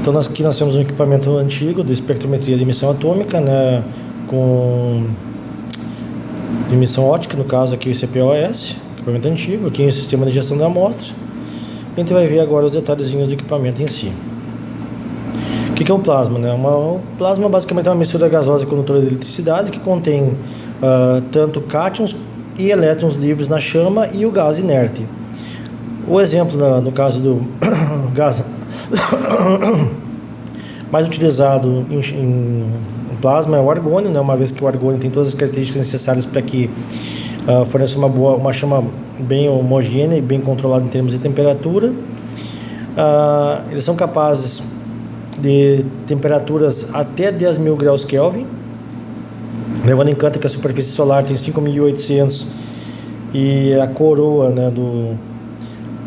Então aqui nós temos um equipamento antigo de espectrometria de emissão atômica, né, com emissão óptica, no caso aqui o ICP-OS, equipamento antigo, aqui o sistema de gestão da amostra. A gente vai ver agora os detalhezinhos do equipamento em si. O que é um plasma, né? O plasma basicamente é uma mistura gasosa condutora de eletricidade que contém tanto cátions e elétrons livres na chama e o gás inerte. O exemplo no caso do gás mais utilizado em plasma é o argônio, né? Uma vez que o argônio tem todas as características necessárias para que forneça uma chama bem homogênea e bem controlada em termos de temperatura. Eles são capazes de temperaturas até 10.000 graus Kelvin, levando em conta que a superfície solar tem 5.800 e a coroa, né,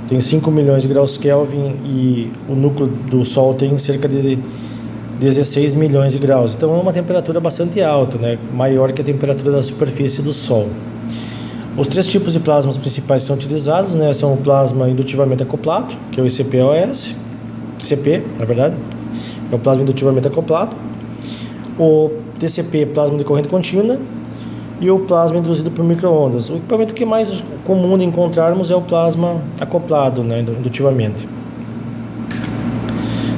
tem 5 milhões de graus Kelvin e o núcleo do Sol tem cerca de 16 milhões de graus. Então é uma temperatura bastante alta, né, maior que a temperatura da superfície do Sol. Os três tipos de plasmas principais que são utilizados, né, são o plasma indutivamente acoplado, que é o ICP-OS, ICP, na verdade, é o plasma indutivamente acoplado, o TCP, plasma de corrente contínua, e o plasma induzido por micro-ondas. O equipamento que é mais comum de encontrarmos é o plasma acoplado, né, indutivamente.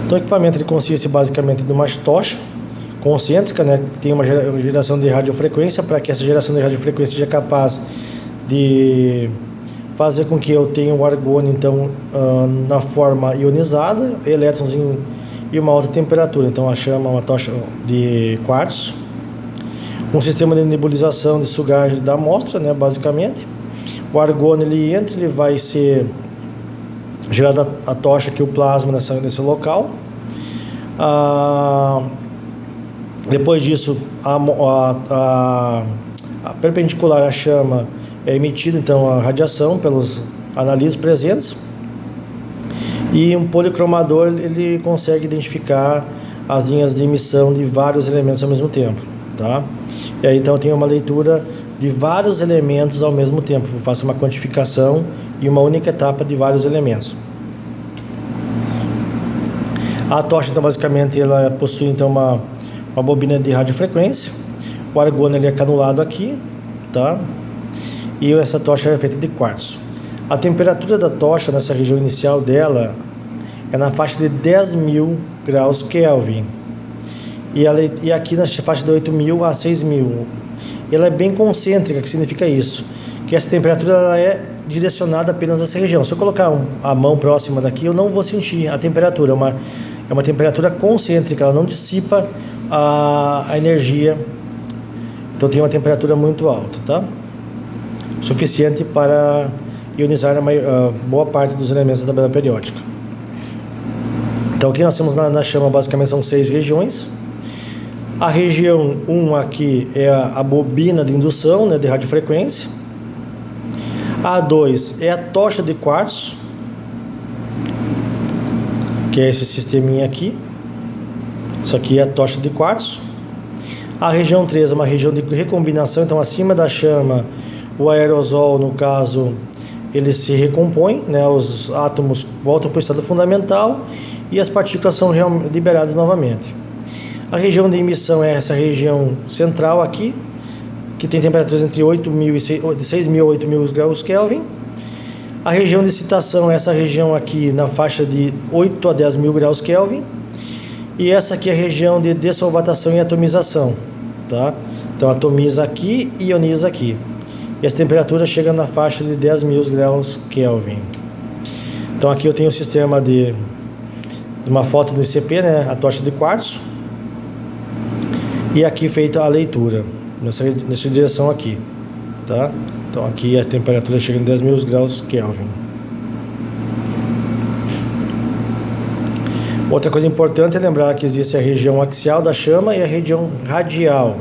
Então o equipamento ele consiste basicamente de uma tocha concêntrica, né, que tem uma geração de radiofrequência, para que essa geração de radiofrequência seja capaz de fazer com que eu tenha o argônio então na forma ionizada, elétrons e uma alta temperatura. Então a chama é uma tocha de quartzo, um sistema de nebulização de sugagem da amostra, né, basicamente. O argônio ele entra, ele vai ser gerada a tocha aqui, o plasma nesse local. Depois disso a perpendicular à chama é emitida então a radiação pelos analisos presentes, e um policromador ele consegue identificar as linhas de emissão de vários elementos ao mesmo tempo, tá? E aí então eu tenho uma leitura de vários elementos ao mesmo tempo, eu faço uma quantificação em uma única etapa de vários elementos. A tocha então basicamente ela possui então uma bobina de radiofrequência, o argônio ele é canulado aqui, tá? E essa tocha é feita de quartzo. A temperatura da tocha nessa região inicial dela é na faixa de 10.000 graus Kelvin. E aqui na faixa de 8.000 a 6.000. Ela é bem concêntrica, que significa isso? Que essa temperatura ela é direcionada apenas a essa região. Se eu colocar a mão próxima daqui, eu não vou sentir a temperatura. É uma temperatura concêntrica, ela não dissipa a energia. Então tem uma temperatura muito alta, tá? Suficiente para ionizar a boa parte dos elementos da tabela periódica. Então aqui nós temos na chama basicamente são 6 regiões. A região 1 aqui é a bobina de indução, né, de radiofrequência. A 2 é a tocha de quartzo, que é esse sisteminha aqui. Isso aqui é a tocha de quartzo. A região 3 é uma região de recombinação, então acima da chama o aerosol, no caso, ele se recompõe, né, os átomos voltam para o estado fundamental e as partículas são liberadas novamente. A região de emissão é essa região central aqui, que tem temperaturas entre 6.000 a 8.000 graus Kelvin. A região de excitação é essa região aqui na faixa de 8 a 10.000 graus Kelvin. E essa aqui é a região de dessolvatação e atomização, tá? Então atomiza aqui e ioniza aqui. E as temperaturas chegam na faixa de 10.000 graus Kelvin. Então aqui eu tenho o sistema de uma foto do ICP, né, a tocha de quartzo. E aqui feita a leitura, nessa direção aqui, tá? Então aqui a temperatura chega em 10.000 graus Kelvin. Outra coisa importante é lembrar que existe a região axial da chama e a região radial.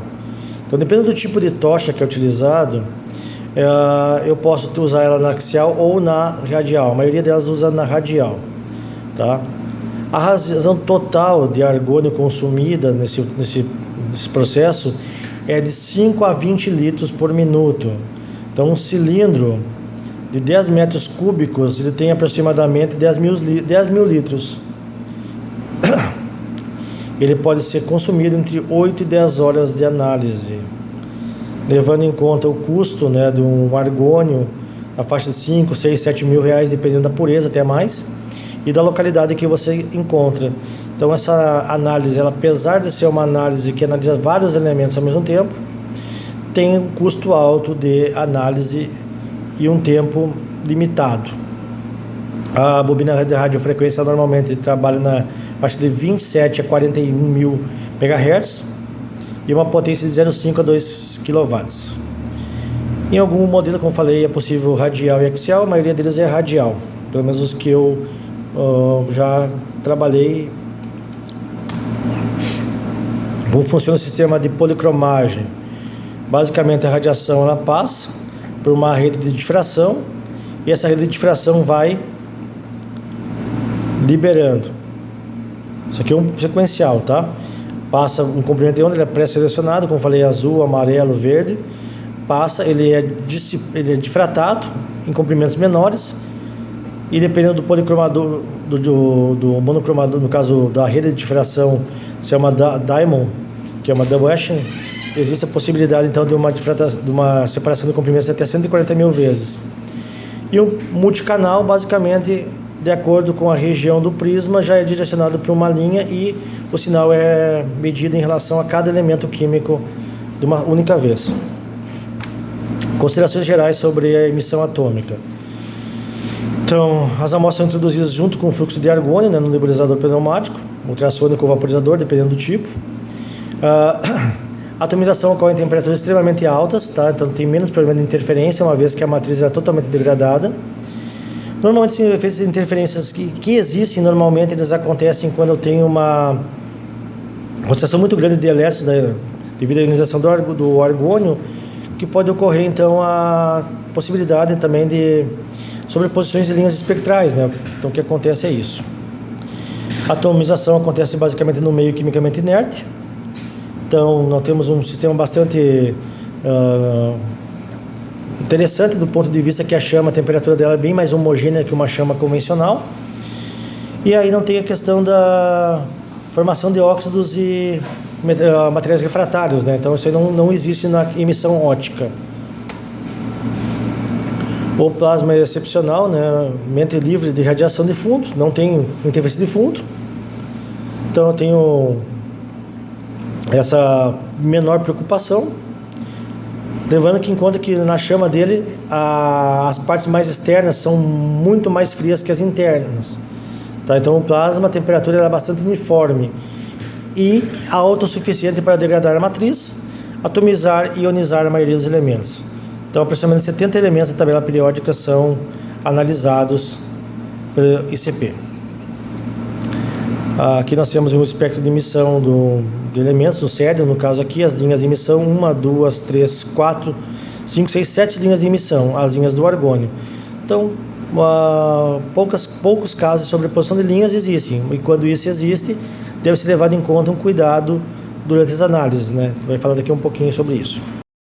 Então dependendo do tipo de tocha que é utilizado, eu posso usar ela na axial ou na radial. A maioria delas usa na radial, tá? A razão total de argônio consumida nesse processo é de 5 a 20 litros por minuto. Então um cilindro de 10 metros cúbicos ele tem aproximadamente 10 mil litros. ele pode ser consumido entre 8 e 10 horas de análise, levando em conta o custo, né, de um argônio na faixa de 5, 6, 7 mil reais, dependendo da pureza, até mais, e da localidade que você encontra. Então essa análise, ela, apesar de ser uma análise que analisa vários elementos ao mesmo tempo, tem um custo alto de análise e um tempo limitado. A bobina de radiofrequência normalmente trabalha na faixa de 27 a 41 mil MHz e uma potência de 0,5 a 2 kW. Em algum modelo, como falei, é possível radial e axial, a maioria deles é radial, pelo menos os que eu já trabalhei. Como funciona o sistema de policromagem? Basicamente, a radiação ela passa por uma rede de difração e essa rede de difração vai liberando. Isso aqui é um sequencial, tá? Passa um comprimento de onda, ele é pré-selecionado, como falei, azul, amarelo, verde. Passa, ele é difratado em comprimentos menores e dependendo do policromador, do monocromador, no caso da rede de difração, se é uma Diamond, que é uma double action, existe a possibilidade então de uma separação de comprimentos até 140 mil vezes. E um multicanal, basicamente, de acordo com a região do prisma, já é direcionado para uma linha e o sinal é medido em relação a cada elemento químico de uma única vez. Considerações gerais sobre a emissão atômica. Então, as amostras são introduzidas junto com o fluxo de argônio, né, no nebulizador pneumático, ultrassônico ou vaporizador, dependendo do tipo. A atomização ocorre em temperaturas extremamente altas, tá? Então tem menos problema de interferência, uma vez que a matriz é totalmente degradada. Normalmente, essas interferências que existem, normalmente eles acontecem quando eu tenho uma concentração muito grande de elétrons, né, devido à ionização do argônio, que pode ocorrer então a possibilidade também de sobreposições de linhas espectrais, né? Então o que acontece é isso. A atomização acontece basicamente no meio quimicamente inerte. Então nós temos um sistema bastante interessante do ponto de vista que a chama, a temperatura dela é bem mais homogênea que uma chama convencional. E aí não tem a questão da formação de óxidos e materiais refratários, né? Então isso aí não existe na emissão ótica. O plasma é excepcional, né? Mente livre de radiação de fundo, não tem interferência de fundo. Então eu tenho essa menor preocupação, levando em conta que na chama dele as partes mais externas são muito mais frias que as internas, tá? Então o plasma, a temperatura é bastante uniforme e autossuficiente para degradar a matriz, atomizar e ionizar a maioria dos elementos. Então aproximadamente 70 elementos da tabela periódica são analisados pelo ICP. Aqui nós temos um espectro de emissão de elementos do cérebro, no caso aqui as linhas de emissão, 1, 2, 3, 4, 5, 6, 7 linhas de emissão, as linhas do argônio. Então, poucos casos de sobreposição de linhas existem, e quando isso existe, deve ser levado em conta um cuidado durante as análises, né? Vai falar daqui um pouquinho sobre isso.